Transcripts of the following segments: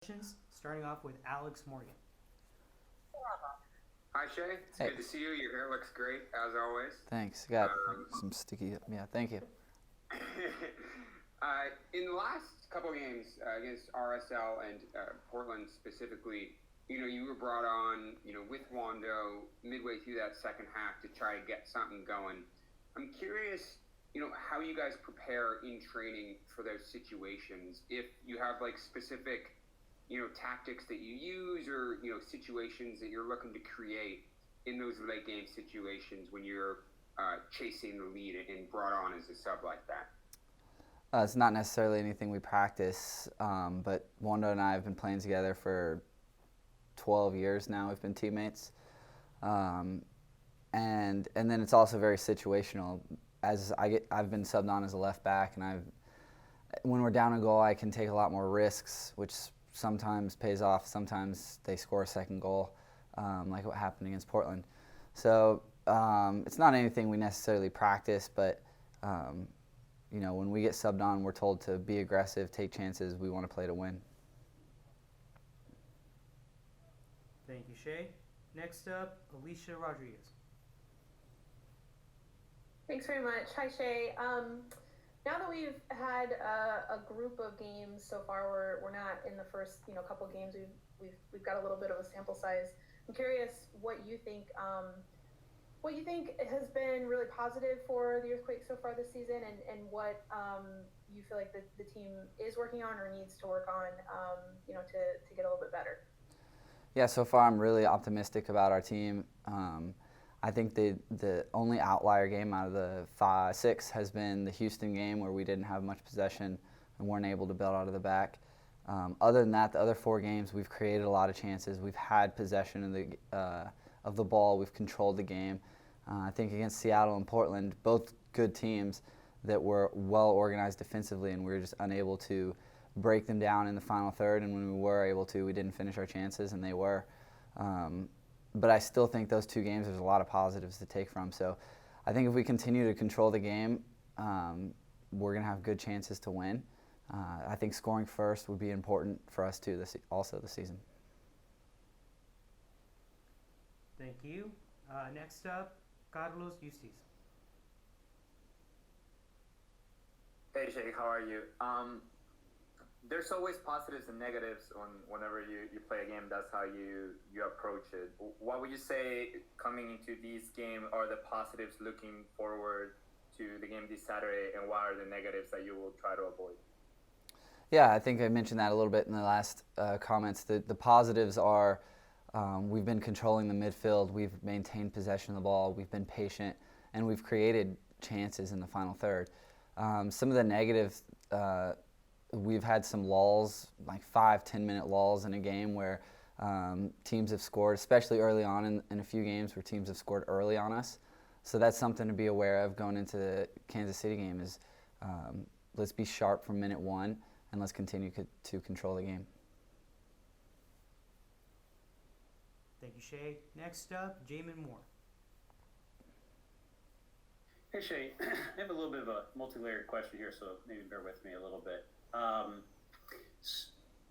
Questions, starting off with Alex Morgan. Hi Shay, it's Hey. good to see you. Your hair looks great as always. Thanks. Got Um, some sticky. Yeah, thank you. in the last couple of games against RSL and Portland specifically, you were brought on, with Wando midway through that second half to try to get something going. I'm curious, how you guys prepare in training for those situations. If you have like specific, tactics that you use or, situations that you're looking to create in those late game situations when you're chasing the lead and brought on as a sub like that. It's not necessarily anything we practice, but Wando and I have been playing together for 12 years now. We've been teammates, and then it's also very situational. I've been subbed on as a left back, and when we're down a goal, I can take a lot more risks, which sometimes pays off. Sometimes they score a second goal, like what happened against Portland. So it's not anything we necessarily practice, but when we get subbed on, we're told to be aggressive, take chances. We want to play to win. Thank you, Shay. Next up, Alicia Rodriguez. Thanks very much. Hi, Shay. Now that we've had a group of games so far, we're not in the first couple of games. We've got a little bit of a sample size. I'm curious what you think has been really positive for the Earthquakes so far this season, and what you feel like the team is working on or needs to work on, to get a little bit better. Yeah, so far I'm really optimistic about our team. I think the only outlier game out of the 6 has been the Houston game, where we didn't have much possession and weren't able to build out of the back. Other than that, the other 4 games, we've created a lot of chances. We've had possession of the ball. We've controlled the game. I think against Seattle and Portland, both good teams that were well organized defensively, and we were just unable to break them down in the final third. And when we were able to, we didn't finish our chances, and they were. But I still think those 2 games, there's a lot of positives to take from. So I think if we continue to control the game, we're going to have good chances to win. I think scoring first would be important for us too, also this season. Thank you. Next up, Carlos Eustace. Hey Shay, how are you? There's always positives and negatives whenever you play a game. That's how you approach it. What would you say coming into this game are the positives looking forward to the game this Saturday, and what are the negatives that you will try to avoid? Yeah, I think I mentioned that a little bit in the last comments. The positives are we've been controlling the midfield, we've maintained possession of the ball, we've been patient, and we've created chances in the final third. Some of the negatives, we've had some lulls, like 5-10 minute lulls in a game where teams have scored, especially early on in a few games where teams have scored early on us. So that's something to be aware of going into the Kansas City game is let's be sharp from minute 1 and let's continue to control the game. Thank you, Shay. Next up, Jamin Moore. Hey Shay, I have a little bit of a multi-layered question here, so maybe bear with me a little bit.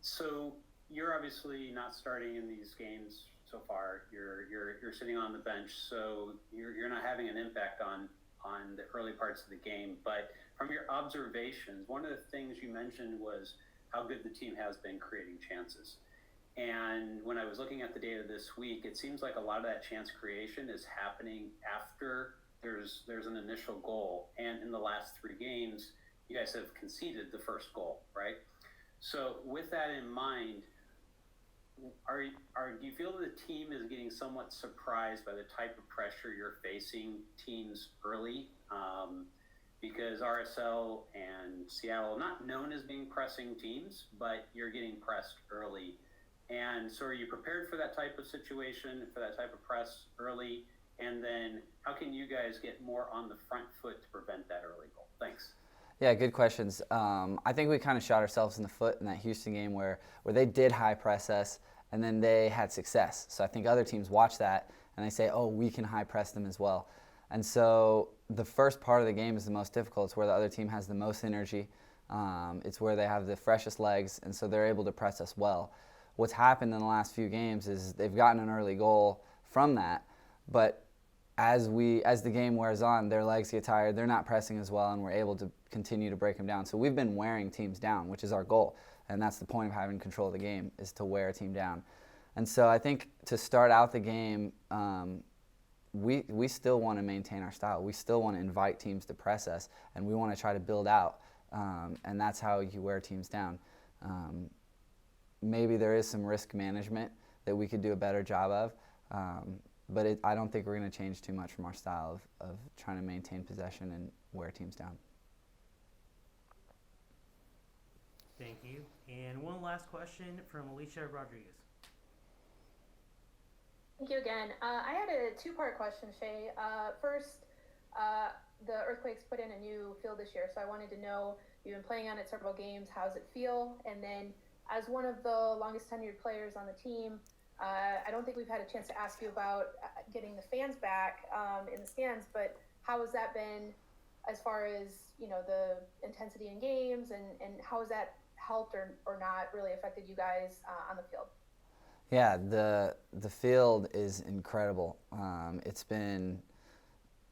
So you're obviously not starting in these games so far. You're sitting on the bench, so you're not having an impact on the early parts of the game. But from your observations, one of the things you mentioned was how good the team has been creating chances. And when I was looking at the data this week, it seems like a lot of that chance creation is happening after there's an initial goal. And in the last 3 games, you guys have conceded the first goal, right? So with that in mind, do you feel that the team is getting somewhat surprised by the type of pressure you're facing teams early? Because RSL and Seattle, not known as being pressing teams, but you're getting pressed early. And so are you prepared for that type of situation, for that type of press early? And then how can you guys get more on the front foot to prevent that early goal? Thanks. Yeah, good questions. I think we kind of shot ourselves in the foot in that Houston game where they did high press us and then they had success. So I think other teams watch that and they say, oh, we can high press them as well. And so the first part of the game is the most difficult. It's where the other team has the most energy. It's where they have the freshest legs, and so they're able to press us well. What's happened in the last few games is they've gotten an early goal from that, but as the game wears on, their legs get tired, they're not pressing as well, and we're able to continue to break them down. So we've been wearing teams down, which is our goal, and that's the point of having control of the game, is to wear a team down. And so I think to start out the game, we still want to maintain our style. We still want to invite teams to press us, and we want to try to build out, and that's how you wear teams down. Maybe there is some risk management that we could do a better job of, but I don't think we're going to change too much from our style of trying to maintain possession and wear teams down. Thank you. And one last question from Alicia Rodriguez. Thank you again. I had a two-part question, Shea. First, the Earthquakes put in a new field this year, so I wanted to know, you've been playing on it several games, how does it feel? And then, as one of the longest tenured players on the team, I don't think we've had a chance to ask you about getting the fans back in the stands, but how has that been as far as, the intensity in games, and how has that helped or not really affected you guys on the field? Yeah, the field is incredible. It's been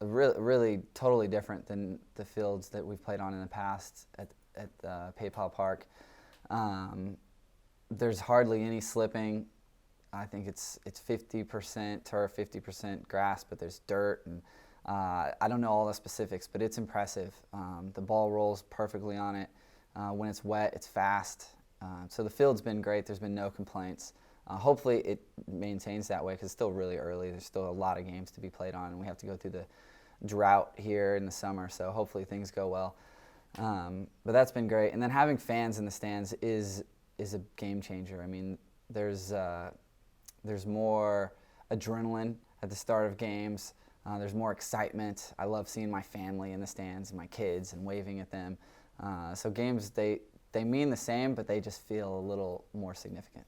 really totally different than the fields that we've played on in the past at PayPal Park. There's hardly any slipping. I think it's 50% turf, 50% grass, but there's dirt, and I don't know all the specifics, but it's impressive. The ball rolls perfectly on it. When it's wet, it's fast. So the field's been great. There's been no complaints. Hopefully it maintains that way, because it's still really early. There's still a lot of games to be played on, and we have to go through the drought here in the summer, so hopefully things go well. But that's been great. And then having fans in the stands is a game changer. I mean, there's more adrenaline at the start of games. There's more excitement. I love seeing my family in the stands and my kids and waving at them. So games, they mean the same, but they just feel a little more significant.